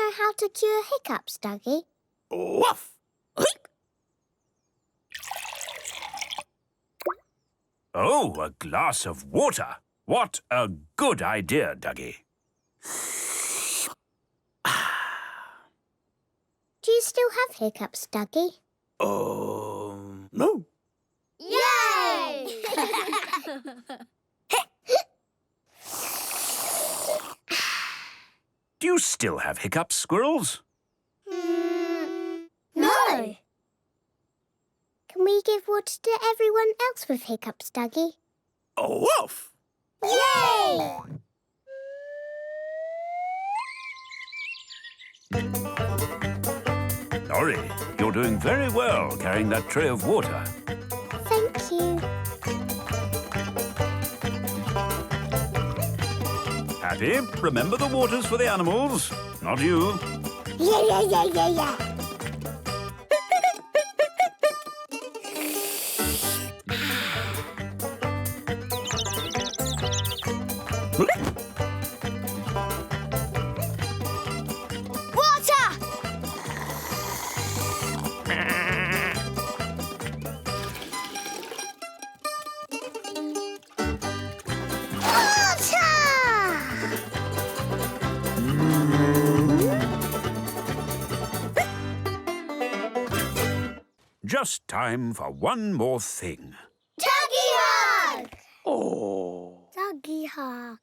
know how to cure hiccups, Duggee? Woof! Oh, a glass of water. What a good idea, Duggee. Do you still have hiccups, Duggee? No. Yay! Do you still have hiccups, Squirrels? No. Can we give water to everyone else with hiccups, Duggee? Woof! Yay! Norrie, you're doing very well carrying that tray of water. Thank you. Happy? Remember the water's for the animals, not you. Yeah. Just time for one more thing. Duggee hug! Oh. Duggee hug.